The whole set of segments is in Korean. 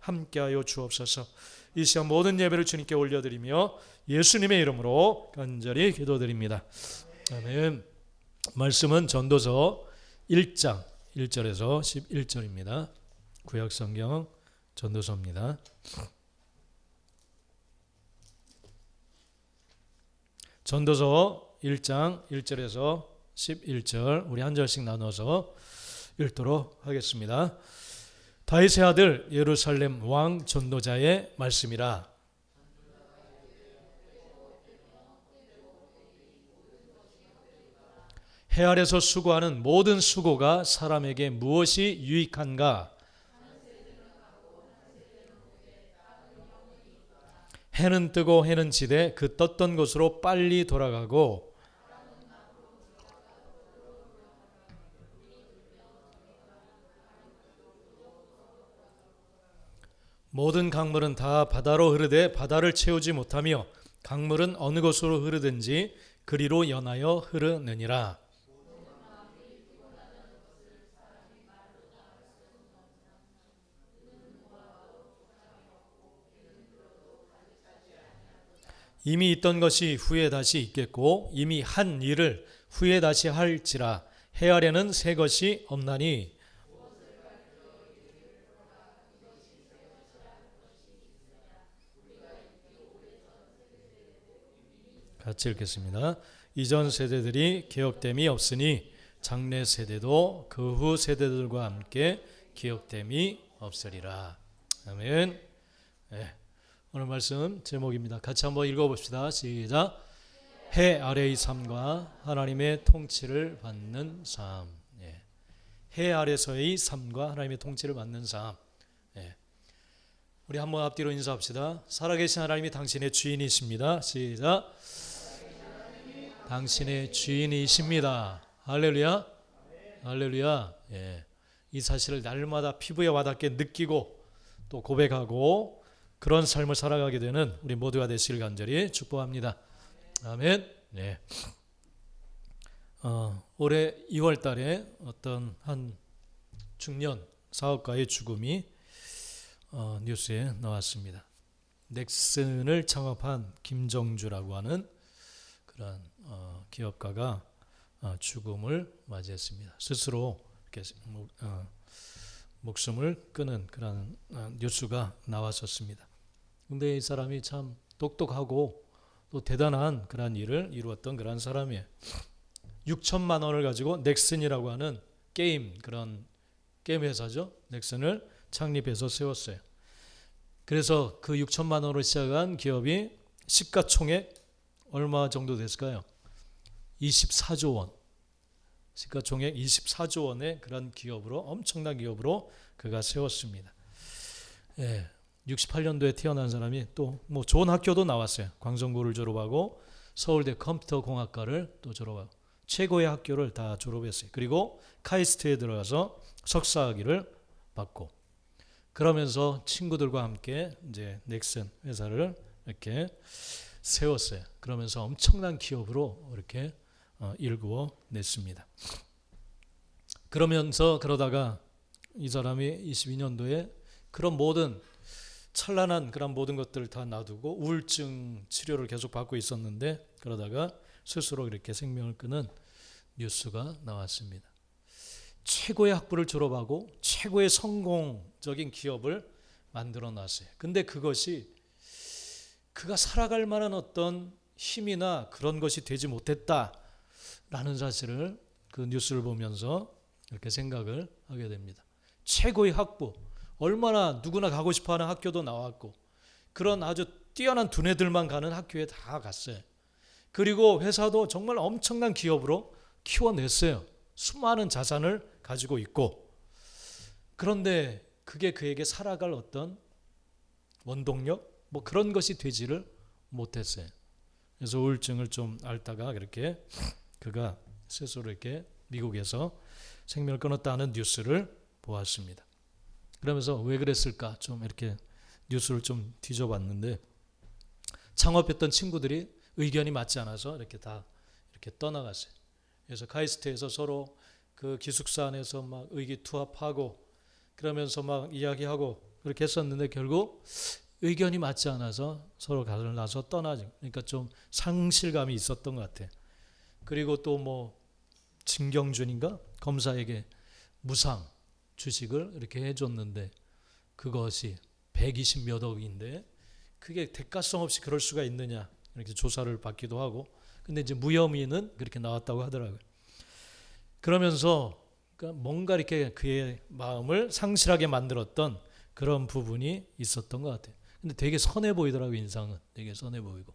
함께하여 주옵소서. 이 시간 모든 예배를 주님께 올려드리며 예수님의 이름으로 간절히 기도드립니다. 아멘. 말씀은 전도서 1장 1절에서 11절입니다. 구약성경 전도서입니다. 전도서 1장 1절에서 11절 우리 한 절씩 나눠서 읽도록 하겠습니다. 다윗의 아들 예루살렘 왕 전도자의 말씀이라. 해 아래서 수고하는 모든 수고가 사람에게 무엇이 유익한가? 해는 뜨고 해는 지되 그 떴던 곳으로 빨리 돌아가고 모든 강물은 다 바다로 흐르되 바다를 채우지 못하며 강물은 어느 곳으로 흐르든지 그리로 연하여 흐르느니라. 이미 있던 것이 후에 다시 있겠고 이미 한 일을 후에 다시 할지라. 해 아래는 새 것이 없나니. 같이 읽겠습니다. 이전 세대들이 기억됨이 없으니 장래 세대도 그 후 세대들과 함께 기억됨이 없으리라. 아멘. 네. 오늘 말씀 제목입니다. 같이 한번 읽어봅시다. 시작. 해 아래의 삶과 하나님의 통치를 받는 삶. 예. 해 아래서의 삶과 하나님의 통치를 받는 삶. 예. 우리 한번 앞뒤로 인사합시다. 살아계신 하나님이 당신의 주인이십니다. 시작. 당신의 주인이십니다. 할렐루야. 할렐루야. 예. 이 사실을 날마다 피부에 와닿게 느끼고 또 고백하고 그런 삶을 살아가게 되는 우리 모두가 되시길 간절히 축복합니다. 아멘. 네. 올해 2월 달에 어떤 한 중년 사업가의 죽음이 뉴스에 나왔습니다. 넥슨을 창업한 김정주라고 하는 그런 기업가가 죽음을 맞이했습니다. 스스로 이렇게 목숨을 끊은 그런 뉴스가 나왔었습니다. 근데 이 사람이 참 똑똑하고 또 대단한 그런 일을 이루었던 그런 사람이에요. 6천만 원을 가지고 넥슨이라고 하는 그런 게임 회사죠. 넥슨을 창립해서 세웠어요. 그래서 그 6천만 원으로 시작한 기업이 시가총액 얼마 정도 됐을까요? 24조 원. 시가총액 24조 원의 그런 기업으로, 엄청난 기업으로 그가 세웠습니다. 예, 68년도에 태어난 사람이 또 뭐 좋은 학교도 나왔어요. 광성고를 졸업하고 서울대 컴퓨터공학과를 또 졸업하고 최고의 학교를 다 졸업했어요. 그리고 카이스트에 들어가서 석사학위를 받고 그러면서 친구들과 함께 이제 넥슨 회사를 이렇게 세웠어요. 그러면서 엄청난 기업으로 이렇게 일구어 냈습니다. 그러다가 이 사람이 22년도에 그런 모든 찬란한 그런 모든 것들을 다 놔두고 우울증 치료를 계속 받고 있었는데 그러다가 스스로 이렇게 생명을 끊은 뉴스가 나왔습니다. 최고의 학부를 졸업하고 최고의 성공적인 기업을 만들어 놨어요. 근데 그것이 그가 살아갈 만한 어떤 힘이나 그런 것이 되지 못했다라는 사실을 그 뉴스를 보면서 이렇게 생각을 하게 됩니다. 최고의 학부, 얼마나 누구나 가고 싶어하는 학교도 나왔고 그런 아주 뛰어난 두뇌들만 가는 학교에 다 갔어요. 그리고 회사도 정말 엄청난 기업으로 키워냈어요. 수많은 자산을 가지고 있고 그런데 그게 그에게 살아갈 어떤 원동력 뭐 그런 것이 되지를 못했어요. 그래서 우울증을 좀 앓다가 그렇게 그가 스스로 이렇게 미국에서 생명을 끊었다는 뉴스를 보았습니다. 그러면서 왜 그랬을까 좀 이렇게 뉴스를 좀 뒤져봤는데 창업했던 친구들이 의견이 맞지 않아서 이렇게 다 이렇게 떠나갔어요. 그래서 카이스트에서 서로 그 기숙사 안에서 막 의기투합하고 그러면서 막 이야기하고 그렇게 했었는데 결국 의견이 맞지 않아서 서로 갈라서 떠나죠. 그러니까 좀 상실감이 있었던 것 같아요. 그리고 또 뭐 진경준인가 검사에게 무상 주식을 이렇게 해줬는데 그것이 120몇 억인데 그게 대가성 없이 그럴 수가 있느냐 이렇게 조사를 받기도 하고 근데 이제 무혐의는 그렇게 나왔다고 하더라고요. 그러면서 뭔가 이렇게 그의 마음을 상실하게 만들었던 그런 부분이 있었던 것 같아요. 근데 되게 선해 보이더라고요. 인상은 되게 선해 보이고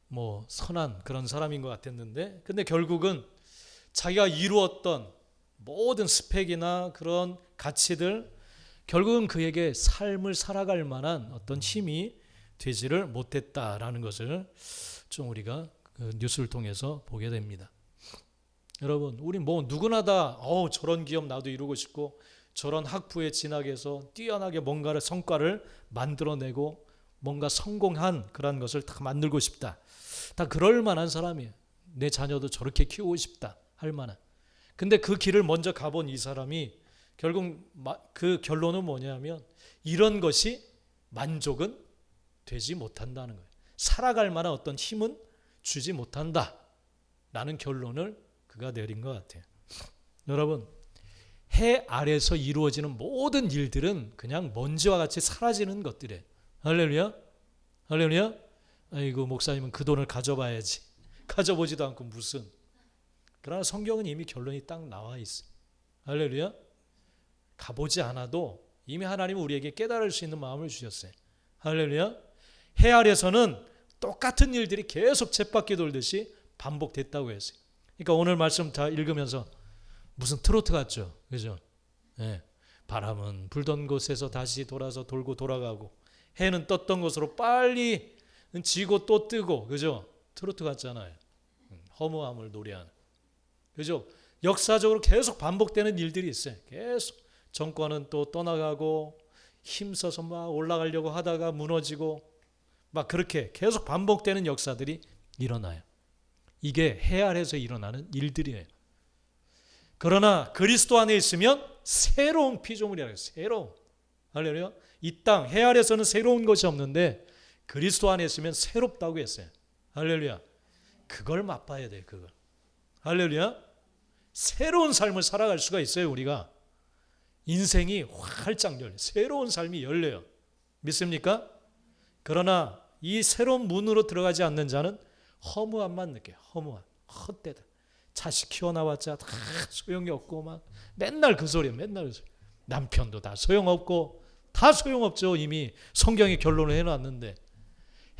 뭐 선한 그런 사람인 것 같았는데 근데 결국은 자기가 이루었던 모든 스펙이나 그런 가치들 결국은 그에게 삶을 살아갈 만한 어떤 힘이 되지를 못했다라는 것을 좀 우리가 그 뉴스를 통해서 보게 됩니다. 여러분 우리 뭐 누구나 다 저런 기업 나도 이루고 싶고 저런 학부에 진학해서 뛰어나게 뭔가를 성과를 만들어내고 뭔가 성공한 그런 것을 다 만들고 싶다. 다 그럴 만한 사람이에요. 내 자녀도 저렇게 키우고 싶다 할 만한. 근데 그 길을 먼저 가본 이 사람이 결국 그 결론은 뭐냐면 이런 것이 만족은 되지 못한다는 거예요. 살아갈 만한 어떤 힘은 주지 못한다 라는 결론을 그가 내린 것 같아요. 여러분 해 아래서 이루어지는 모든 일들은 그냥 먼지와 같이 사라지는 것들이에요. 할렐루야? 할렐루야? 아이고 목사님은 그 돈을 가져봐야지. 가져보지도 않고 무슨. 그러나 성경은 이미 결론이 딱 나와 있어요. 할렐루야? 가보지 않아도 이미 하나님은 우리에게 깨달을 수 있는 마음을 주셨어요. 할렐루야? 해 아래서는 똑같은 일들이 계속 쳇바퀴 돌듯이 반복됐다고 했어요. 그러니까 오늘 말씀 다 읽으면서 무슨 트로트 같죠? 그죠? 네. 바람은 불던 곳에서 다시 돌아서 돌고 돌아가고 해는 떴던 곳으로 빨리 지고 또 뜨고 그죠? 트로트 같잖아요. 허무함을 노래하는. 그죠? 역사적으로 계속 반복되는 일들이 있어요. 계속 정권은 또 떠나가고 힘써서 막 올라가려고 하다가 무너지고 막 그렇게 계속 반복되는 역사들이 일어나요. 이게 해 아래에서 일어나는 일들이에요. 그러나 그리스도 안에 있으면 새로운 피조물이라고 해요. 새로운. 할렐루야. 이 땅 해 아래에서는 새로운 것이 없는데 그리스도 안에 있으면 새롭다고 했어요. 할렐루야. 그걸 맛봐야 돼요. 그걸. 할렐루야. 새로운 삶을 살아갈 수가 있어요. 우리가. 인생이 활짝 열려요. 새로운 삶이 열려요. 믿습니까? 그러나 이 새로운 문으로 들어가지 않는 자는 허무함만 느껴요. 허무함. 헛되다. 자식 키워나왔자 다 소용이 없고 막 맨날 그 소리예요. 맨날 그 소리. 남편도 다 소용없고 다 소용없죠. 이미 성경이 결론을 해놨는데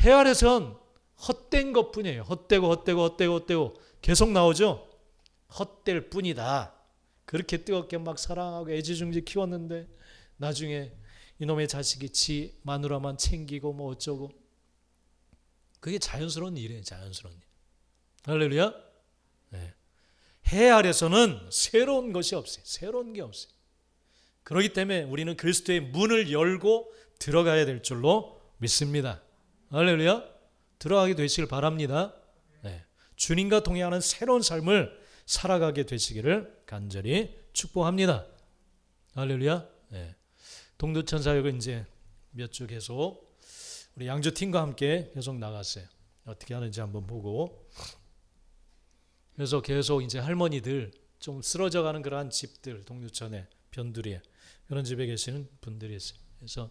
해 아래선 헛된 것뿐이에요. 헛되고 계속 나오죠. 헛될 뿐이다. 그렇게 뜨겁게 막 사랑하고 애지중지 키웠는데 나중에 이놈의 자식이 지 마누라만 챙기고 뭐 어쩌고 그게 자연스러운 일이에요. 자연스러운 일. 할렐루야. 네. 해 아래서는 새로운 것이 없어요. 새로운 게 없어요. 그렇기 때문에 우리는 그리스도의 문을 열고 들어가야 될 줄로 믿습니다. 할렐루야. 들어가게 되시길 바랍니다. 네. 주님과 동행하는 새로운 삶을 살아가게 되시기를 간절히 축복합니다. 할렐루야. 네. 동두천 사역을 이제 몇 주 계속 우리 양주팀과 함께 계속 나갔어요. 어떻게 하는지 한번 보고. 그래서 계속 이제 할머니들 좀 쓰러져가는 그러한 집들 동두천에 변두리에 그런 집에 계시는 분들이 있어요. 그래서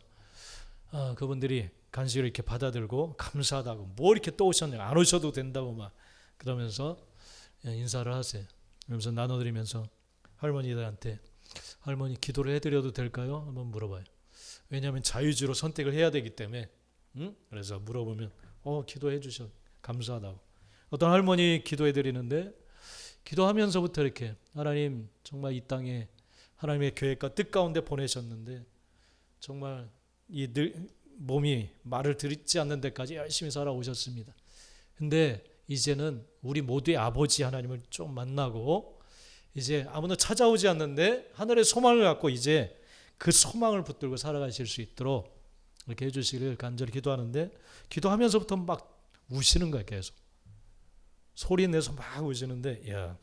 그분들이 간식을 이렇게 받아들고 감사하다고 뭐 이렇게 또 오셨냐고 안 오셔도 된다고 막 그러면서 인사를 하세요. 그러면서 나눠드리면서 할머니들한테 할머니 기도를 해드려도 될까요? 한번 물어봐요. 왜냐하면 자유주로 선택을 해야 되기 때문에 그래서 물어보면 기도해 주셔 감사하다고. 어떤 할머니 기도해드리는데 기도하면서부터 이렇게 하나님 정말 이 땅에 하나님의 계획과 뜻 가운데 보내셨는데 정말 이 몸이 말을 듣지 않는 데까지 열심히 살아오셨습니다. 근데 이제는 우리 모두의 아버지 하나님을 좀 만나고 이제 아무나 찾아오지 않는데 하늘의 소망을 갖고 이제 그 소망을 붙들고 살아가실 수 있도록 이렇게 해주시기를 간절히 기도하는데 기도하면서부터 막 우시는 거예요. 계속 소리 내서 막 우시는데 야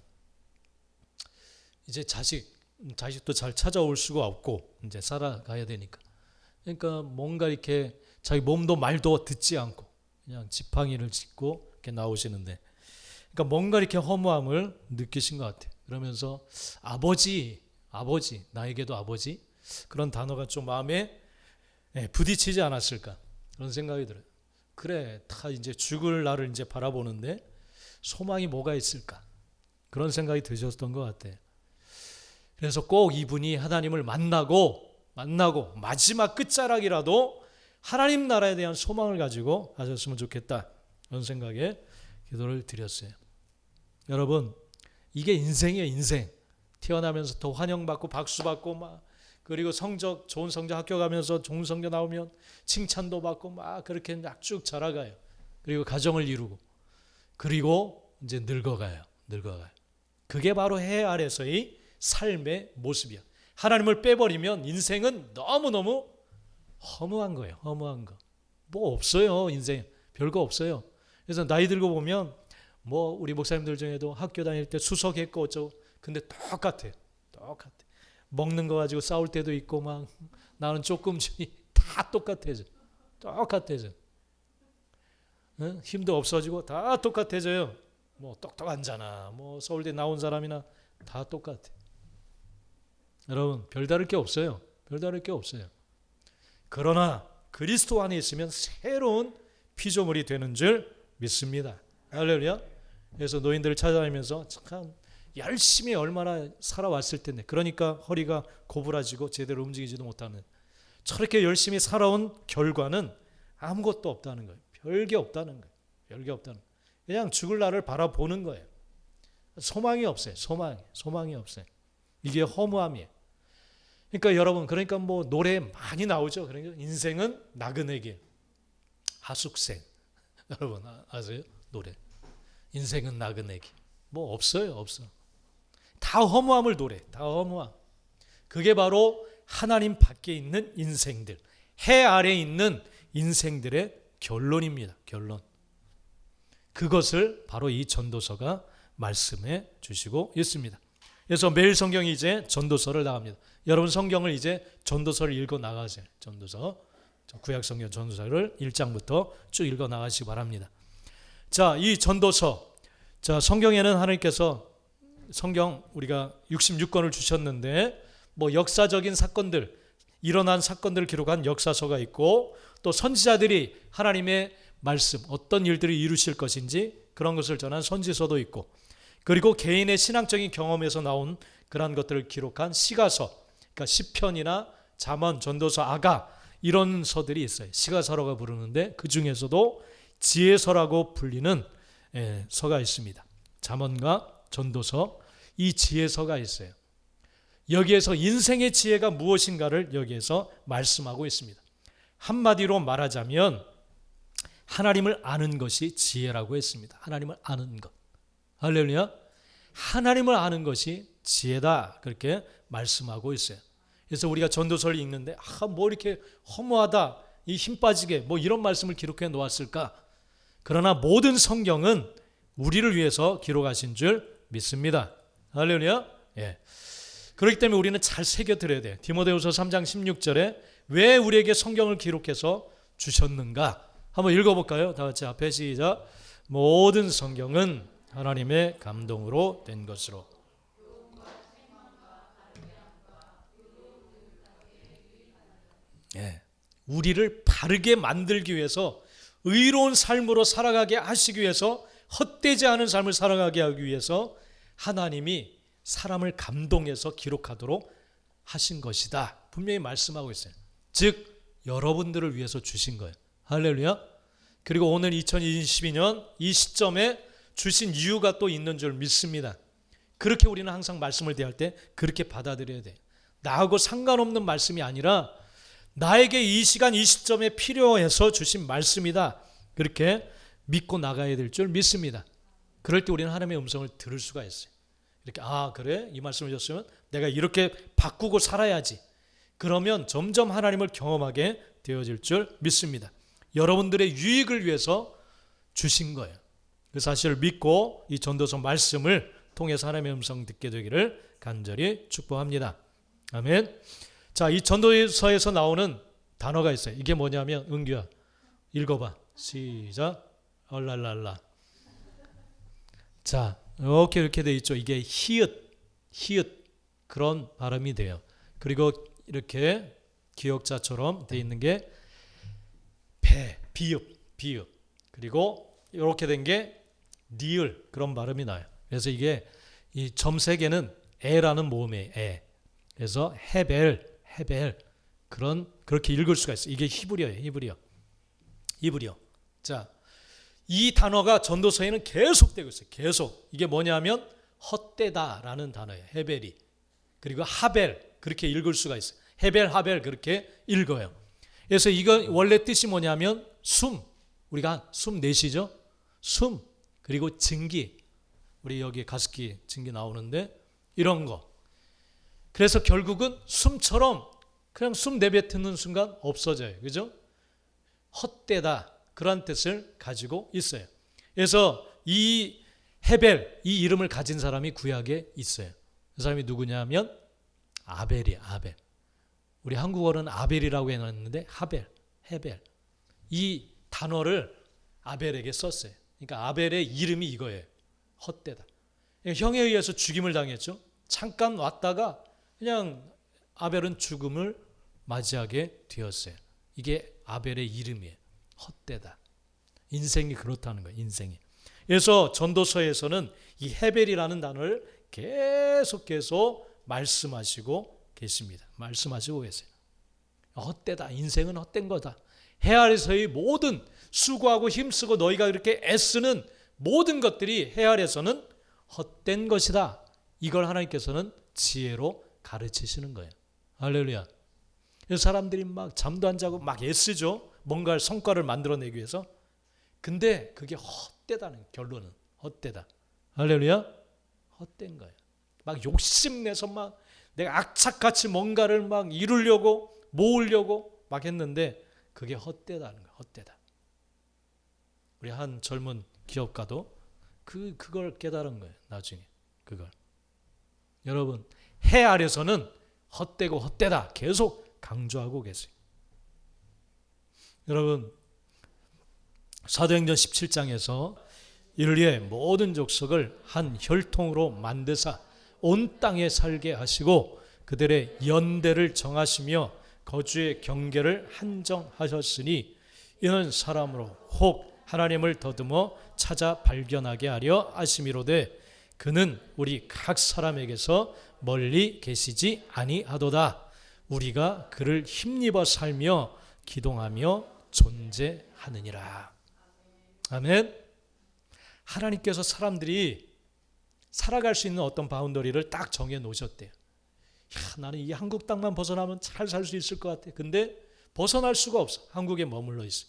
이제 자식도 잘 찾아올 수가 없고 이제 살아가야 되니까 그러니까 뭔가 이렇게 자기 몸도 말도 듣지 않고 그냥 지팡이를 짚고 이렇게 나오시는데, 그러니까 뭔가 이렇게 허무함을 느끼신 것 같아요. 그러면서 아버지, 나에게도 아버지, 그런 단어가 좀 마음에 부딪히지 않았을까 그런 생각이 들어요. 그래, 다 이제 죽을 날을 이제 바라보는데 소망이 뭐가 있을까 그런 생각이 드셨던 것 같아요. 그래서 꼭 이분이 하나님을 만나고 마지막 끝자락이라도 하나님 나라에 대한 소망을 가지고 가셨으면 좋겠다 그런 생각에 기도를 드렸어요. 여러분, 이게 인생이에요. 인생. 태어나면서 더 환영받고 박수받고 막, 그리고 좋은 성적 학교 가면서 좋은 성적 나오면 칭찬도 받고 막 그렇게 쭉 자라가요. 그리고 가정을 이루고, 그리고 이제 늙어가요. 그게 바로 해 아래서의 삶의 모습이야. 하나님을 빼버리면 인생은 너무너무 허무한 거예요. 허무한 거. 뭐 없어요. 인생 별거 없어요. 그래서 나이 들고 보면 뭐 우리 목사님들 중에도 학교 다닐 때 수석했고 어쩌고, 근데 똑같아. 먹는 거 가지고 싸울 때도 있고 막 나는 조금씩 다 똑같아져. 응? 힘도 없어지고 다 똑같아져요. 뭐 똑똑한잖아. 뭐 서울대 나온 사람이나 다 똑같아. 여러분, 별다를 게 없어요. 그러나 그리스도 안에 있으면 새로운 피조물이 되는 줄 믿습니다. 할렐루야. 그래서 노인들을 찾아다니면서 참 열심히 얼마나 살아왔을 텐데, 그러니까 허리가 고부라지고 제대로 움직이지도 못하는, 저렇게 열심히 살아온 결과는 아무것도 없다는 거예요. 별게 없다는 거예요. 그냥 죽을 날을 바라보는 거예요. 소망이 없어요. 소망이 없어요. 이게 허무함이에요. 그러니까 여러분, 그러니까 뭐 노래 많이 나오죠. 그러니까 인생은 나그네길, 하숙생. 여러분 아세요? 노래. 인생은 나그네길. 뭐 없어요. 다 허무함을 노래. 다 허무함. 그게 바로 하나님 밖에 있는 인생들, 해 아래에 있는 인생들의 결론입니다. 결론. 그것을 바로 이 전도서가 말씀해 주시고 있습니다. 그래서 매일 성경이 이제 전도서를 나갑니다. 여러분 성경을 이제 전도서를 읽어 나가세요. 전도서, 구약 성경 전도서를 1장부터 쭉 읽어 나가시기 바랍니다. 자, 이 전도서, 자, 성경에는 하나님께서 성경 우리가 66권을 주셨는데, 뭐 역사적인 사건들, 일어난 사건들을 기록한 역사서가 있고, 또 선지자들이 하나님의 말씀, 어떤 일들을 이루실 것인지 그런 것을 전한 선지서도 있고, 그리고 개인의 신앙적인 경험에서 나온 그런 것들을 기록한 시가서, 그러니까 시편이나 잠언, 전도서, 아가, 이런 서들이 있어요. 시가서라고 부르는데 그 중에서도 지혜서라고 불리는 서가 있습니다. 잠언과 전도서, 이 지혜서가 있어요. 여기에서 인생의 지혜가 무엇인가를 여기에서 말씀하고 있습니다. 한마디로 말하자면 하나님을 아는 것이 지혜라고 했습니다. 하나님을 아는 것. 할렐루야. 하나님을 아는 것이 지혜다, 그렇게 말씀하고 있어요. 그래서 우리가 전도서를 읽는데 뭐 이렇게 허무하다, 이 힘 빠지게 뭐 이런 말씀을 기록해 놓았을까? 그러나 모든 성경은 우리를 위해서 기록하신 줄 믿습니다. 할렐루야. 예. 그렇기 때문에 우리는 잘 새겨들어야 돼요. 디모데후서 3장 16절에 왜 우리에게 성경을 기록해서 주셨는가? 한번 읽어볼까요? 다 같이 앞에 시작. 모든 성경은 하나님의 감동으로 된 것으로. 예. 우리를 바르게 만들기 위해서, 의로운 삶으로 살아가게 하시기 위해서, 헛되지 않은 삶을 살아가게 하기 위해서 하나님이 사람을 감동해서 기록하도록 하신 것이다, 분명히 말씀하고 있어요. 즉 여러분들을 위해서 주신 거예요. 할렐루야. 그리고 오늘 2022년 이 시점에 주신 이유가 또 있는 줄 믿습니다. 그렇게 우리는 항상 말씀을 대할 때 그렇게 받아들여야 돼요. 나하고 상관없는 말씀이 아니라 나에게 이 시간 이 시점에 필요해서 주신 말씀이다, 그렇게 믿고 나가야 될 줄 믿습니다. 그럴 때 우리는 하나님의 음성을 들을 수가 있어요. 이렇게 그래? 이 말씀을 줬으면 내가 이렇게 바꾸고 살아야지. 그러면 점점 하나님을 경험하게 되어질 줄 믿습니다. 여러분들의 유익을 위해서 주신 거예요. 그 사실을 믿고 이 전도서 말씀을 통해서 하나님의 음성 듣게 되기를 간절히 축복합니다. 아멘. 자, 이 전도서에서 나오는 단어가 있어요. 이게 뭐냐면 은규야 읽어봐. 시작. 얼랄랄라. 자, 이렇게 돼 있죠. 이게 히읗 그런 발음이 돼요. 그리고 이렇게 기역자처럼 돼 있는 게 비읍. 그리고 이렇게 된 게 리을 그런 발음이 나요. 그래서 이게 이 점세개는 에라는 모음이에요. 에. 그래서 헤벨 그렇게 읽을 수가 있어요. 이게 히브리어예요. 자, 이 단어가 전도서에는 계속되고 있어요. 계속. 이게 뭐냐면 헛되다라는 단어예요. 헤벨이. 그리고 하벨 그렇게 읽을 수가 있어요. 하벨 그렇게 읽어요. 그래서 이거 원래 뜻이 뭐냐면 우리가 숨 내쉬죠. 숨 그리고 증기. 우리 여기 가습기 증기 나오는데 이런 거. 그래서 결국은 숨처럼 그냥 숨 내뱉는 순간 없어져요. 그죠? 헛되다 그런 뜻을 가지고 있어요. 그래서 이 헤벨 이 이름을 가진 사람이 구약에 있어요. 그 사람이 누구냐면 아벨이에요. 아벨. 우리 한국어는 아벨이라고 해놨는데 헤벨. 이 단어를 아벨에게 썼어요. 그러니까 아벨의 이름이 이거예요. 헛되다. 형에 의해서 죽임을 당했죠. 잠깐 왔다가 그냥 아벨은 죽음을 맞이하게 되었어요. 이게 아벨의 이름이에요. 헛되다. 인생이 그렇다는 거예요. 인생이. 그래서 전도서에서는 이 헤벨이라는 단어를 계속 말씀하시고 계십니다. 말씀하시고 계세요. 헛되다. 인생은 헛된 거다. 해 아래서의 모든 수고하고 힘쓰고 너희가 그렇게 애쓰는 모든 것들이 해 아래서는 헛된 것이다. 이걸 하나님께서는 지혜로 가르치시는 거예요. 할렐루야. 사람들이 막 잠도 안 자고 막 애쓰죠. 뭔가 성과를 만들어내기 위해서. 근데 그게 헛되다는 결론은 헛되다. 할렐루야. 헛된 거예요. 막 욕심내서 막 내가 악착같이 뭔가를 막 이루려고 모으려고 막 했는데 그게 헛되다는 거예요. 헛되다. 우리 한 젊은 기업가도 그걸 깨달은 거예요. 나중에 그걸. 여러분 해 아래서는 헛되고 헛되다 계속 강조하고 계세요. 여러분 사도행전 17장에서 이를 위해 모든 족속을 한 혈통으로 만드사 온 땅에 살게 하시고 그들의 연대를 정하시며 거주의 경계를 한정하셨으니 이는 사람으로 혹 하나님을 더듬어 찾아 발견하게 하려 하심이로되 그는 우리 각 사람에게서 멀리 계시지 아니하도다. 우리가 그를 힘입어 살며 기동하며 존재하느니라. 아멘. 하나님께서 사람들이 살아갈 수 있는 어떤 바운더리를 딱 정해 놓으셨대요. 나는 이 한국 땅만 벗어나면 잘 살 수 있을 것 같아. 근데 벗어날 수가 없어. 한국에 머물러 있어.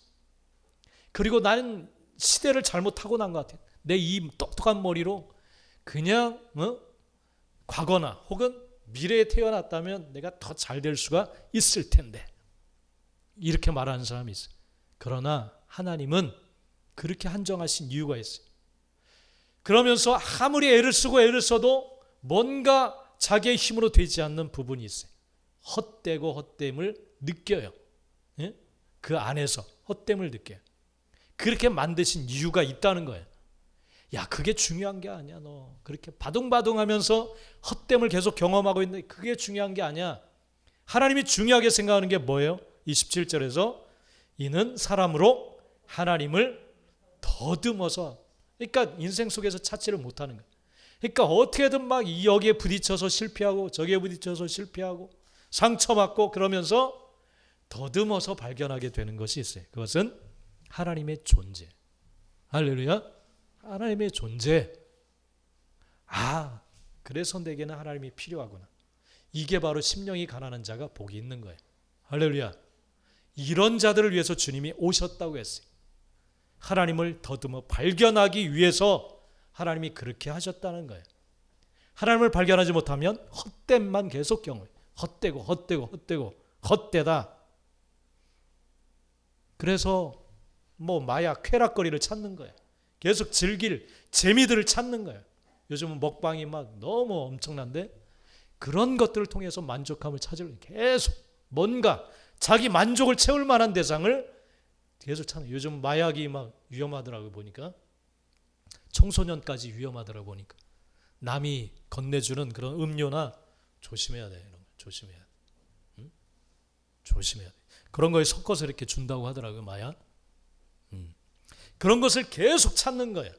그리고 나는 시대를 잘못 타고난 것 같아. 내 이 똑똑한 머리로 그냥 과거나 혹은 미래에 태어났다면 내가 더 잘 될 수가 있을 텐데. 이렇게 말하는 사람이 있어요. 그러나 하나님은 그렇게 한정하신 이유가 있어요. 그러면서 아무리 애를 써도 뭔가 자기의 힘으로 되지 않는 부분이 있어요. 헛되고 헛됨을 느껴요. 예? 그 안에서 헛됨을 느껴요. 그렇게 만드신 이유가 있다는 거예요. 야, 그게 중요한 게 아니야. 너 그렇게 바둥바둥하면서 헛됨을 계속 경험하고 있는데 그게 중요한 게 아니야. 하나님이 중요하게 생각하는 게 뭐예요? 27절에서 이는 사람으로 하나님을 더듬어서, 그러니까 인생 속에서 찾지를 못하는 거예요. 그러니까 어떻게든 막 여기에 부딪혀서 실패하고 저기에 부딪혀서 실패하고 상처받고 그러면서 더듬어서 발견하게 되는 것이 있어요. 그것은 하나님의 존재. 할렐루야. 하나님의 존재. 아, 그래서 내게는 하나님이 필요하구나. 이게 바로 심령이 가난한 자가 복이 있는 거예요. 할렐루야. 이런 자들을 위해서 주님이 오셨다고 했어요. 하나님을 더듬어 발견하기 위해서 하나님이 그렇게 하셨다는 거예요. 하나님을 발견하지 못하면 헛됨만 계속 경험해요. 헛되고 헛되다. 그래서 마약, 쾌락거리를 찾는 거예요. 계속 즐길 재미들을 찾는 거예요. 요즘은 먹방이 막 너무 엄청난데 그런 것들을 통해서 만족감을 찾으려고 계속 뭔가 자기 만족을 채울 만한 대상을 계속 찾는. 요즘 마약이 막 위험하더라고 보니까. 청소년까지 위험하더라고 보니까. 남이 건네주는 그런 음료나 조심해야 돼. 이런 거 조심해야 돼. 응? 조심해야 돼. 그런 거에 섞어서 이렇게 준다고 하더라고요, 마약. 그런 것을 계속 찾는 거예요.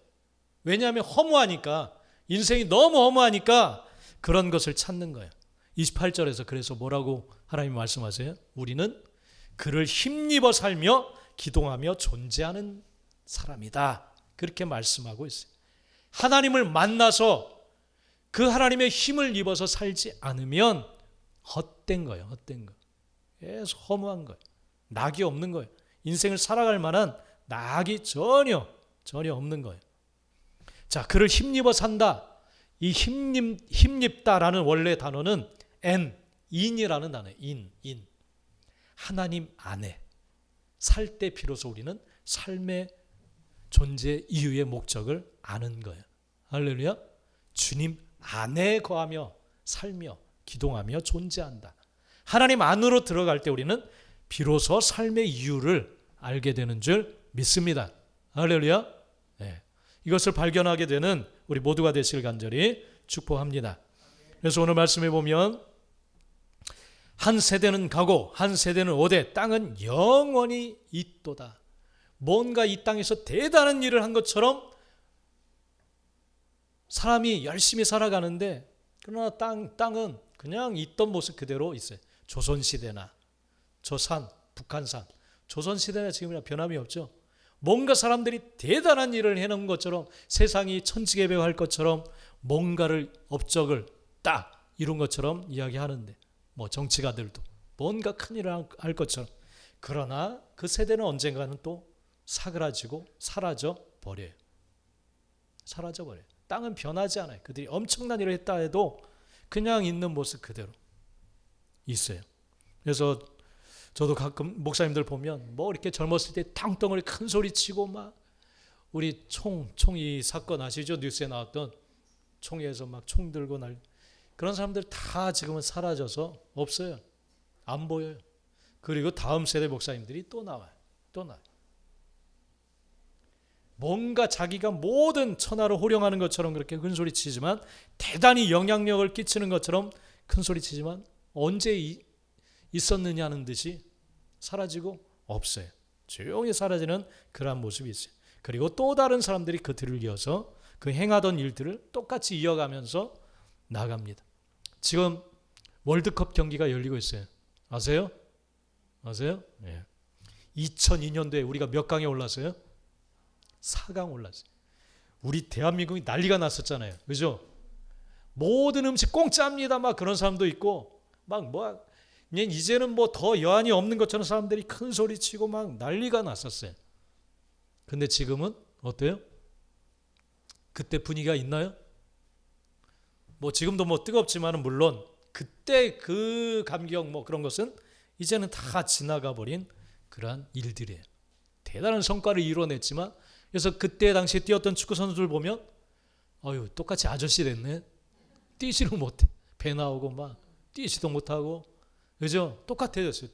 왜냐하면 허무하니까, 인생이 너무 허무하니까 그런 것을 찾는 거예요. 28절에서 그래서 뭐라고 하나님 말씀하세요? 우리는 그를 힘입어 살며 기동하며 존재하는 사람이다. 그렇게 말씀하고 있어요. 하나님을 만나서 그 하나님의 힘을 입어서 살지 않으면 헛된 거예요. 헛된 거. 계속 허무한 거예요. 낙이 없는 거예요. 인생을 살아갈 만한 낙이 전혀 없는 거예요. 자, 그를 힘입어 산다. 이 힘입다라는 원래 단어는 인이라는 단어예요. 인. 하나님 안에 살 때 비로소 우리는 삶의 존재 이유의 목적을 아는 거예요. 할렐루야. 주님 안에 거하며 살며 기동하며 존재한다. 하나님 안으로 들어갈 때 우리는 비로소 삶의 이유를 알게 되는 줄 믿습니다. 할렐루야. 네. 이것을 발견하게 되는 우리 모두가 되시길 간절히 축복합니다. 그래서 오늘 말씀해 보면 한 세대는 가고 한 세대는 오되 땅은 영원히 있도다. 뭔가 이 땅에서 대단한 일을 한 것처럼 사람이 열심히 살아가는데 그러나 땅은 그냥 있던 모습 그대로 있어요. 조선시대나 저 산, 북한산, 조선시대나 지금이나 변함이 없죠. 뭔가 사람들이 대단한 일을 해놓은 것처럼 세상이 천지개벽할 것처럼 뭔가를 업적을 딱 이룬 것처럼 이야기하는데 뭐 정치가들도 뭔가 큰일을 할 것처럼 그러나 그 세대는 언젠가는 또 사그라지고 사라져 버려요. 사라져 버려요. 땅은 변하지 않아요. 그들이 엄청난 일을 했다 해도 그냥 있는 모습 그대로 있어요. 그래서 저도 가끔 목사님들 보면 뭐 이렇게 젊었을 때 탕덩어리 큰 소리 치고 막 우리 총이 사건 아시죠? 뉴스에 나왔던 총에서 막 총 들고 그런 사람들 다 지금은 사라져서 없어요. 안 보여요. 그리고 다음 세대 목사님들이 또 나와요. 뭔가 자기가 모든 천하를 호령하는 것처럼 그렇게 큰 소리 치지만 대단히 영향력을 끼치는 것처럼 큰 소리 치지만 언제 있었느냐는 듯이 사라지고 없어요. 조용히 사라지는 그러한 모습이 있어요. 그리고 또 다른 사람들이 그 뒤를 이어서 그 행하던 일들을 똑같이 이어가면서 나갑니다. 지금 월드컵 경기가 열리고 있어요. 아세요? 네. 2002년도에 우리가 몇 강에 올랐어요? 4강 올랐어요. 우리 대한민국이 난리가 났었잖아요. 그죠? 모든 음식 공짜입니다. 막 그런 사람도 있고 막 이제는 뭐 더 여한이 없는 것처럼 사람들이 큰 소리 치고 막 난리가 났었어요. 근데 지금은 어때요? 그때 분위기가 있나요? 뭐 지금도 뭐 뜨겁지만은 물론 그때 그 감격 뭐 그런 것은 이제는 다 지나가 버린 그러한 일들이에요. 대단한 성과를 이뤄냈지만 그래서 그때 당시에 뛰었던 축구 선수들 보면 똑같이 아저씨 됐네. 뛰지를 못해. 배 나오고 막 뛰지도 못하고 그죠? 똑같아졌어요.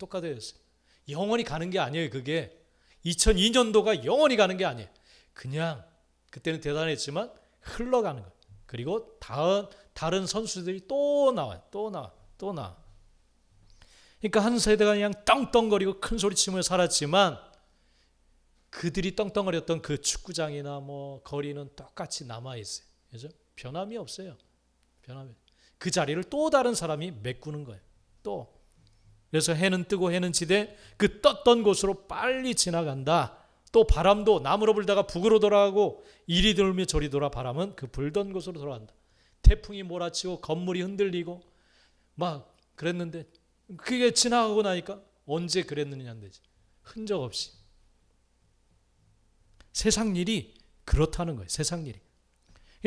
영원히 가는 게 아니에요. 그게 2002년도가 영원히 가는 게 아니에요. 그냥 그때는 대단했지만 흘러가는 거예요. 그리고 다른 선수들이 또 나와요. 또 나와. 그러니까 한 세대가 그냥 떵떵거리고 큰 소리 치며 살았지만 그들이 떵떵거렸던 그 축구장이나 뭐 거리는 똑같이 남아있어요. 그죠? 변함이 없어요. 그 자리를 또 다른 사람이 메꾸는 거예요. 또. 그래서 해는 뜨고 해는 지되 그 떴던 곳으로 빨리 지나간다. 또 바람도 남으로 불다가 북으로 돌아가고 이리 돌며 저리 돌아 바람은 그 불던 곳으로 돌아간다. 태풍이 몰아치고 건물이 흔들리고 막 그랬는데 그게 지나가고 나니까 언제 그랬느냐는 되지. 흔적 없이. 세상 일이 그렇다는 거예요. 세상 일이.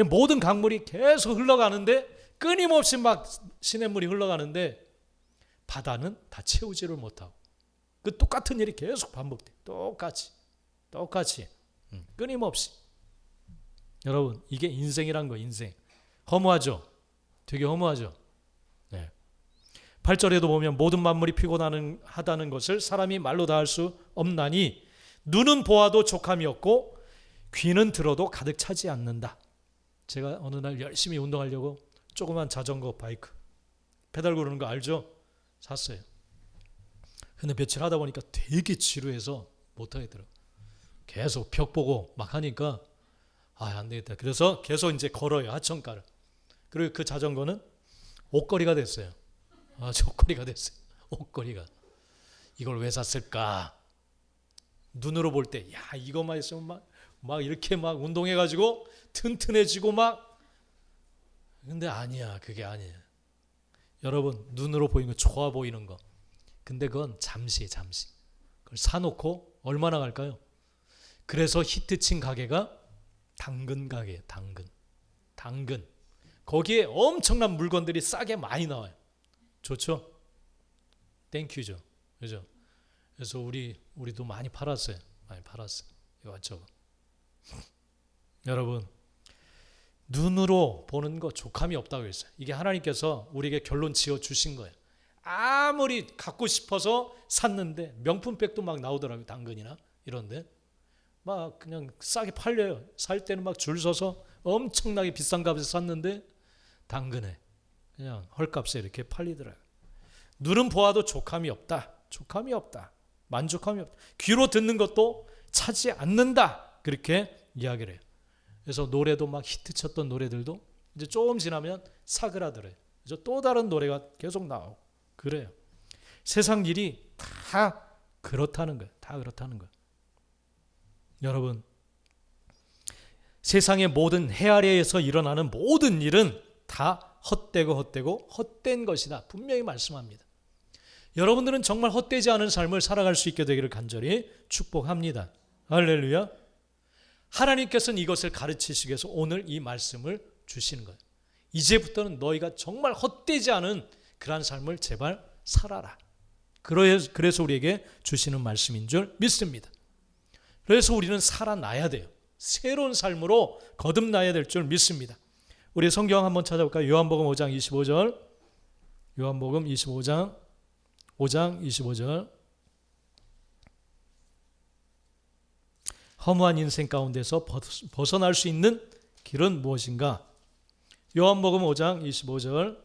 모든 강물이 계속 흘러가는데 끊임없이 막 시냇물이 흘러가는데 바다는 다 채우지를 못하고 그 똑같은 일이 계속 반복돼. 똑같이 끊임없이. 여러분 이게 인생이란 거예요. 인생. 허무하죠? 되게 허무하죠? 네. 8절에도 보면 모든 만물이 피곤하다는 것을 사람이 말로 다 할 수 없나니 눈은 보아도 족함이 없고 귀는 들어도 가득 차지 않는다. 제가 어느 날 열심히 운동하려고 조그만 자전거 바이크 페달 구르는 거 알죠? 샀어요. 근데 며칠 하다 보니까 되게 지루해서 못하겠더라고요. 계속 벽 보고 막 하니까 안 되겠다. 그래서 계속 이제 걸어요. 하천가를. 그리고 그 자전거는 옷걸이가 됐어요. 옷걸이가 됐어요. 옷걸이가. 이걸 왜 샀을까? 눈으로 볼 때 이것만 있으면 막 이렇게 막 운동해가지고 튼튼해지고 막. 근데 아니야. 그게 아니에요. 여러분, 눈으로 보이는 거, 좋아 보이는 거. 근데 그건 잠시. 그걸 사놓고 얼마나 갈까요? 그래서 히트친 가게가 당근 가게예요. 당근. 거기에 엄청난 물건들이 싸게 많이 나와요. 좋죠? 땡큐죠. 그죠? 그래서 우리도 많이 팔았어요. 이것저것. 여러분, 눈으로 보는 거 족함이 없다고 했어요. 이게 하나님께서 우리에게 결론 지어 주신 거예요. 아무리 갖고 싶어서 샀는데 명품백도 막 나오더라고요. 당근이나 이런데 막 그냥 싸게 팔려요. 살 때는 막 줄 서서 엄청나게 비싼 값에 샀는데 당근에 그냥 헐값에 이렇게 팔리더라고요. 눈은 보아도 족함이 없다. 만족함이 없다. 귀로 듣는 것도 차지 않는다. 그렇게 이야기를 해요. 그래서 노래도 막 히트쳤던 노래들도 이제 조금 지나면 사그라들어요. 그래서 또 다른 노래가 계속 나오고 그래요. 세상 일이 다 그렇다는 거예요. 여러분, 세상의 모든 해 아래에서 일어나는 모든 일은 다 헛된 것이다. 분명히 말씀합니다. 여러분들은 정말 헛되지 않은 삶을 살아갈 수 있게 되기를 간절히 축복합니다. 할렐루야. 하나님께서는 이것을 가르치시기 위해서 오늘 이 말씀을 주시는 거예요. 이제부터는 너희가 정말 헛되지 않은 그러한 삶을 제발 살아라. 그래서 우리에게 주시는 말씀인 줄 믿습니다. 그래서 우리는 살아나야 돼요. 새로운 삶으로 거듭나야 될 줄 믿습니다. 우리 성경 한번 찾아볼까요? 요한복음 5장 25절. 요한복음 5장 25절. 허무한 인생 가운데서 벗어날 수 있는 길은 무엇인가? 요한복음 5장 25절.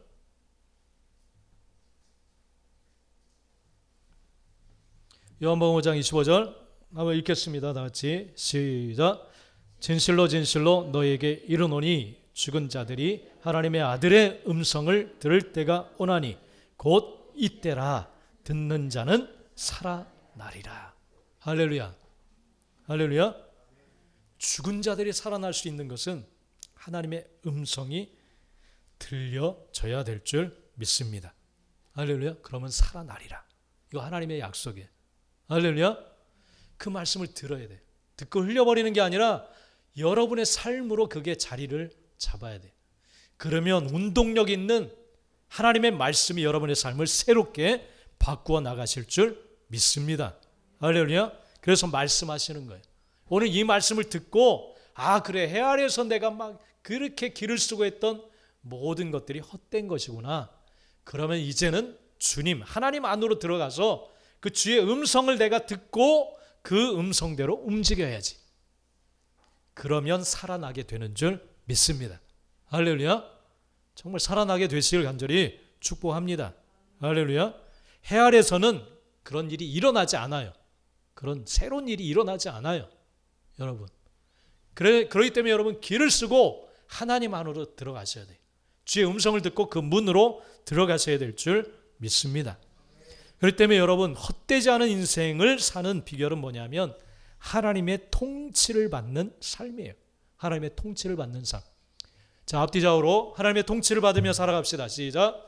요한복음 5장 25절 한번 읽겠습니다. 다 같이 시작. 진실로 너희에게 이르노니 죽은 자들이 하나님의 아들의 음성을 들을 때가 오나니 곧 이때라. 듣는 자는 살아나리라. 할렐루야. 죽은 자들이 살아날 수 있는 것은 하나님의 음성이 들려져야 될 줄 믿습니다. 할렐루야. 그러면 살아나리라. 이거 하나님의 약속이에요. 할렐루야. 그 말씀을 들어야 돼요. 듣고 흘려버리는 게 아니라 여러분의 삶으로 그게 자리를 잡아야 돼요. 그러면 운동력 있는 하나님의 말씀이 여러분의 삶을 새롭게 바꾸어 나가실 줄 믿습니다. 할렐루야. 그래서 말씀하시는 거예요. 오늘 이 말씀을 듣고 그래, 해 아래에서 내가 막 그렇게 길을 쓰고 했던 모든 것들이 헛된 것이구나. 그러면 이제는 주님 하나님 안으로 들어가서 그 주의 음성을 내가 듣고 그 음성대로 움직여야지. 그러면 살아나게 되는 줄 믿습니다. 할렐루야. 정말 살아나게 되시길 간절히 축복합니다. 할렐루야. 해 아래서는 그런 일이 일어나지 않아요. 그런 새로운 일이 일어나지 않아요. 여러분. 그렇기 때문에 여러분 길을 쓰고 하나님 안으로 들어가셔야 돼요. 주의 음성을 듣고 그 문으로 들어가셔야 될 줄 믿습니다. 그렇기 때문에 여러분 헛되지 않은 인생을 사는 비결은 뭐냐면 하나님의 통치를 받는 삶이에요. 하나님의 통치를 받는 삶. 자, 앞뒤 좌우로 하나님의 통치를 받으며 살아갑시다. 시작.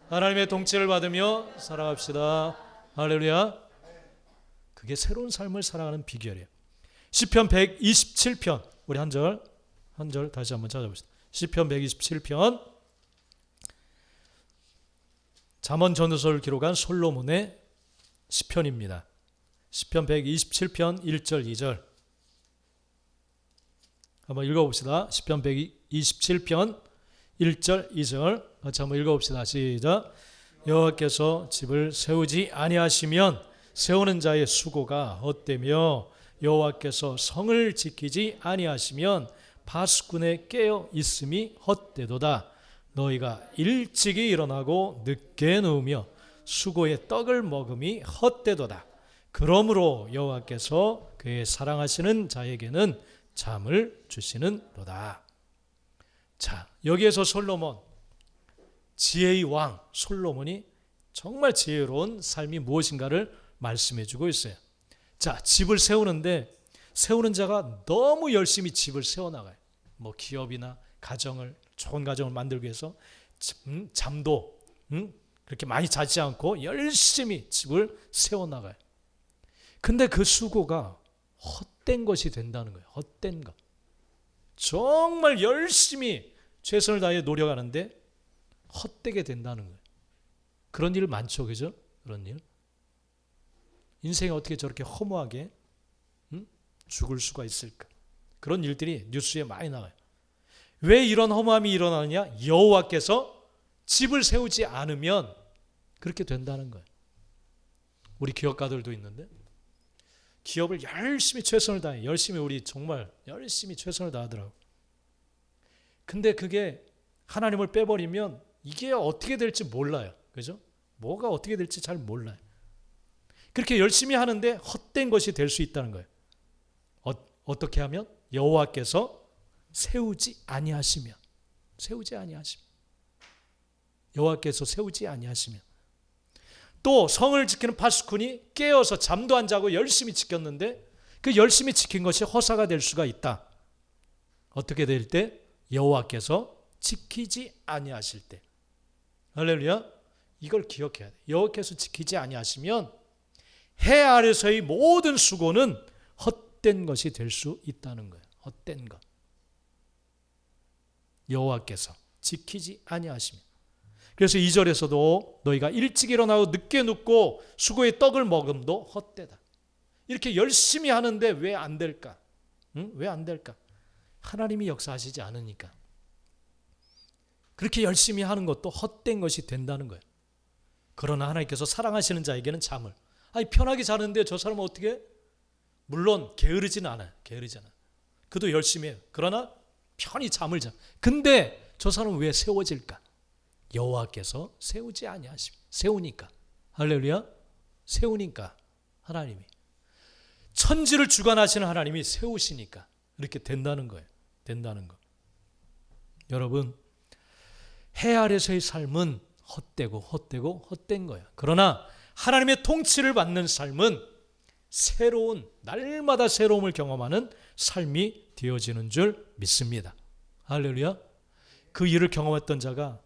하나님의 통치를 받으며 살아갑시다. 할렐루야. 그게 새로운 삶을 살아가는 비결이에요. 시편 127편 우리 한 절 다시 한번 찾아봅시다. 시편 127편 잠언 전후서를 기록한 솔로몬의 시편입니다. 시편 127편 1절 2절 한번 읽어봅시다. 시편 127편 1절 2절 같이 한번 읽어봅시다. 시작. 여호와께서 집을 세우지 아니하시면 세우는 자의 수고가 헛되며 여호와께서 성을 지키지 아니하시면 파수꾼의 깨어 있음이 헛되도다. 너희가 일찍이 일어나고 늦게 누우며 수고의 떡을 먹음이 헛되도다. 그러므로 여호와께서 그의 사랑하시는 자에게는 잠을 주시는도다. 자, 여기에서 솔로몬, 지혜의 왕 솔로몬이 정말 지혜로운 삶이 무엇인가를 말씀해 주고 있어요. 자, 집을 세우는데 세우는 자가 너무 열심히 집을 세워나가요. 뭐 기업이나 가정을, 좋은 가정을 만들기 위해서 잠도 그렇게 많이 자지 않고 열심히 집을 세워나가요. 근데 그 수고가 헛된 것이 된다는 거예요. 헛된 것. 정말 열심히 최선을 다해 노력하는데 헛되게 된다는 거예요. 그런 일 많죠, 그죠? 그런 일. 인생이 어떻게 저렇게 허무하게 죽을 수가 있을까? 그런 일들이 뉴스에 많이 나와요. 왜 이런 허무함이 일어나느냐? 여호와께서 집을 세우지 않으면 그렇게 된다는 거예요. 우리 기업가들도 있는데 기업을 열심히 최선을 다해, 열심히 우리 정말 열심히 최선을 다하더라고. 근데 그게 하나님을 빼버리면 이게 어떻게 될지 몰라요. 그죠? 뭐가 어떻게 될지 잘 몰라요. 그렇게 열심히 하는데 헛된 것이 될 수 있다는 거예요. 어떻게 하면? 여호와께서 세우지 아니하시면. 여호와께서 세우지 아니하시면. 또 성을 지키는 파수꾼이 깨어서 잠도 안 자고 열심히 지켰는데 그 열심히 지킨 것이 허사가 될 수가 있다. 어떻게 될 때? 여호와께서 지키지 아니하실 때. 할렐루야. 이걸 기억해야 돼. 여호와께서 지키지 아니하시면 해 아래서의 모든 수고는 헛된 것이 될 수 있다는 거예요. 헛된 것. 여호와께서 지키지 아니하시면. 그래서 2절에서도 너희가 일찍 일어나고 늦게 눕고 수고의 떡을 먹음도 헛되다. 이렇게 열심히 하는데 왜 안 될까? 왜 안 될까? 하나님이 역사하시지 않으니까. 그렇게 열심히 하는 것도 헛된 것이 된다는 거예요. 그러나 하나님께서 사랑하시는 자에게는 잠을. 편하게 자는데 저 사람은 어떻게 해? 물론 게으르지는 않아요. 그도 열심히 해요. 그러나 편히 잠을 자. 근데 저 사람은 왜 세워질까? 여호와께서 세우지 아니하시면. 세우니까. 할렐루야. 세우니까 하나님이. 천지를 주관하시는 하나님이 세우시니까 이렇게 된다는 거예요. 된다는 거. 여러분, 해 아래서의 삶은 헛된 거예요. 그러나 하나님의 통치를 받는 삶은 새로운, 날마다 새로움을 경험하는 삶이 되어지는 줄 믿습니다. 할렐루야. 그 일을 경험했던 자가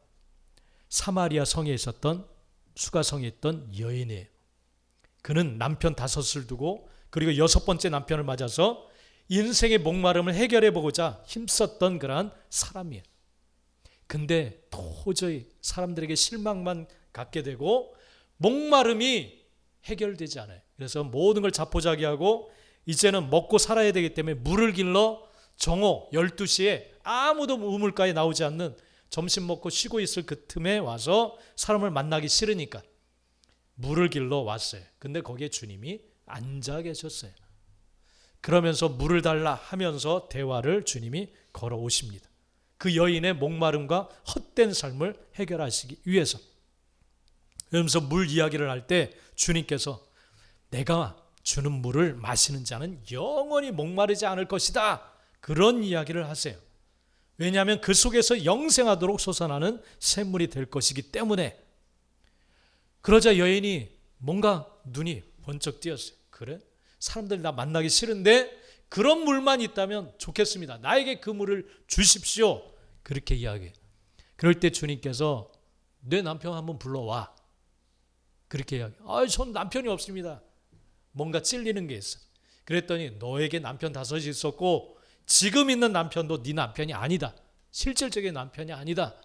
사마리아 성에 있었던, 수가성에 있던 여인이에요. 그는 남편 5을 두고 그리고 6번째 남편을 맞아서 인생의 목마름을 해결해 보고자 힘썼던 그러한 사람이에요. 근데 도저히 사람들에게 실망만 갖게 되고 목마름이 해결되지 않아요. 그래서 모든 걸 자포자기하고 이제는 먹고 살아야 되기 때문에 물을 길러 정오 12시에 아무도 우물가에 나오지 않는, 점심 먹고 쉬고 있을 그 틈에 와서 사람을 만나기 싫으니까 물을 길러 왔어요. 근데 거기에 주님이 앉아 계셨어요. 그러면서 물을 달라 하면서 대화를 주님이 걸어오십니다. 그 여인의 목마름과 헛된 삶을 해결하시기 위해서. 그러면서 물 이야기를 할 때 주님께서 내가 주는 물을 마시는 자는 영원히 목마르지 않을 것이다. 그런 이야기를 하세요. 왜냐하면 그 속에서 영생하도록 솟아나는 샘물이 될 것이기 때문에. 그러자 여인이 뭔가 눈이 번쩍 띄었어요. 그래? 사람들이 나 만나기 싫은데 그런 물만 있다면 좋겠습니다. 나에게 그 물을 주십시오. 그렇게 이야기해요. 그럴 때 주님께서 내 남편 한번 불러와. 그렇게 이야기해요. 전 남편이 없습니다. 뭔가 찔리는 게 있어. 그랬더니 너에게 남편 5이 있었고 지금 있는 남편도 네 남편이 아니다. 실질적인 남편이 아니다.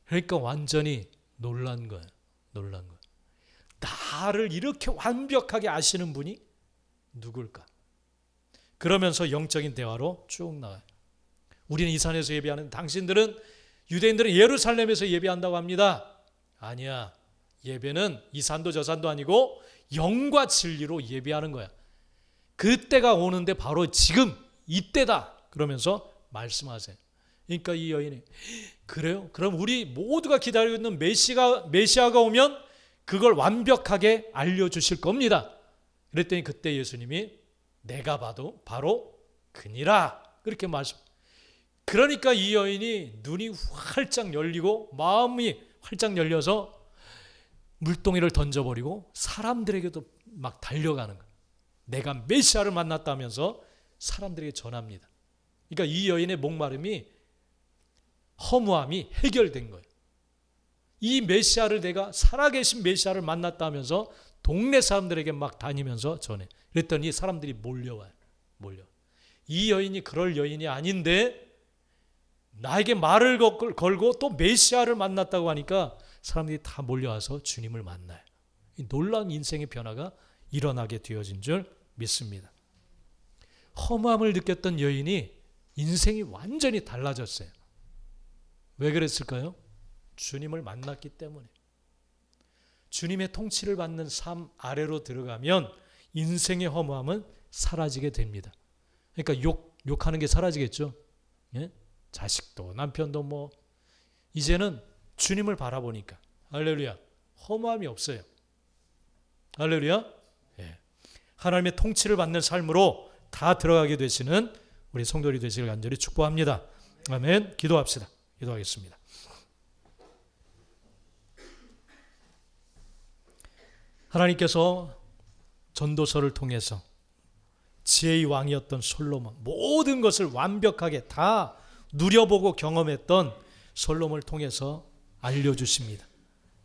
그러니까 완전히 놀란 거예요. 나를 이렇게 완벽하게 아시는 분이 누굴까? 그러면서 영적인 대화로 쭉 나가요. 우리는 이 산에서 예배하는, 당신들은, 유대인들은 예루살렘에서 예배한다고 합니다. 아니야. 예배는 이 산도 저 산도 아니고 영과 진리로 예배하는 거야. 그때가 오는데 바로 지금 이때다 그러면서 말씀하세요. 그러니까 이 여인이 그래요? 그럼 우리 모두가 기다리고 있는 메시아가 오면 그걸 완벽하게 알려주실 겁니다. 그랬더니 그때 예수님이 내가 봐도 바로 그니라 그렇게 말씀. 그러니까 이 여인이 눈이 활짝 열리고 마음이 활짝 열려서 물동이를 던져버리고 사람들에게도 막 달려가는 거예요. 내가 메시아를 만났다면서 사람들에게 전합니다. 그러니까 이 여인의 목마름이 허무함이 해결된 거예요. 이 메시아를 내가 살아계신 메시아를 만났다면서 동네 사람들에게 막 다니면서 전해. 그랬더니 사람들이 몰려와요. 이 여인이 그럴 여인이 아닌데 나에게 말을 걸고 또 메시아를 만났다고 하니까 사람들이 다 몰려와서 주님을 만나요. 이 놀라운 인생의 변화가 일어나게 되어진 줄 믿습니다. 허무함을 느꼈던 여인이 인생이 완전히 달라졌어요. 왜 그랬을까요? 주님을 만났기 때문에. 주님의 통치를 받는 삶 아래로 들어가면 인생의 허무함은 사라지게 됩니다. 그러니까 욕하는 게 사라지겠죠. 예? 자식도 남편도 뭐 이제는 주님을 바라보니까 할렐루야 허무함이 없어요. 할렐루야. 예. 하나님의 통치를 받는 삶으로 다 들어가게 되시는 우리 성도들이 되시길 간절히 축복합니다. 아멘. 기도합시다. 기도하겠습니다. 하나님께서 전도서를 통해서 지혜의 왕이었던 솔로몬, 모든 것을 완벽하게 다 누려보고 경험했던 솔로몬을 통해서 알려주십니다.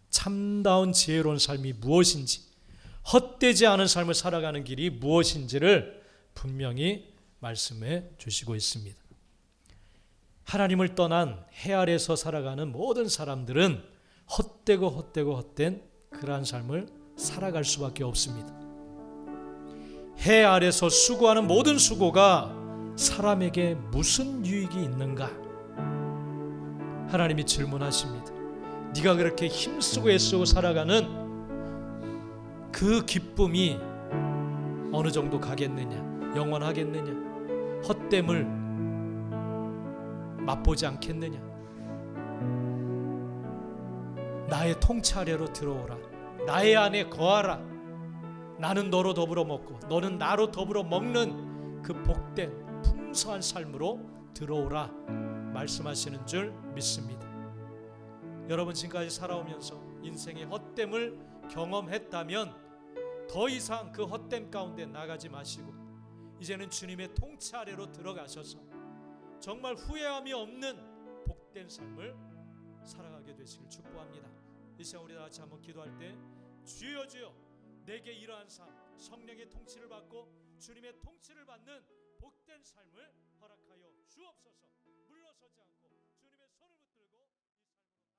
참다운 지혜로운 삶이 무엇인지, 헛되지 않은 삶을 살아가는 길이 무엇인지를 분명히 말씀해 주시고 있습니다. 하나님을 떠난 해 아래서 살아가는 모든 사람들은 헛된 그러한 삶을 살아갈 수밖에 없습니다. 해 아래서 수고하는 모든 수고가 사람에게 무슨 유익이 있는가? 하나님이 질문하십니다. 네가 그렇게 힘쓰고 애쓰고 살아가는 그 기쁨이 어느 정도 가겠느냐? 영원하겠느냐? 헛됨을 맛보지 않겠느냐? 나의 통치 아래로 들어오라. 나의 안에 거하라. 나는 너로 더불어 먹고 너는 나로 더불어 먹는 그 복된 풍성한 삶으로 들어오라 말씀하시는 줄 믿습니다. 여러분 지금까지 살아오면서 인생의 헛됨을 경험했다면 더 이상 그 헛됨 가운데 나가지 마시고 이제는 주님의 통치 아래로 들어가셔서 정말 후회함이 없는 복된 삶을 살아가게 되시길 축복합니다. 이 시간 우리 다 같이 한번 기도할 때 주여 주여 내게 이러한 삶 성령의 통치를 받고 주님의 통치를 받는 복된 삶을 허락하여 주옵소서. 물러서지 않고 주님의 손을 붙들고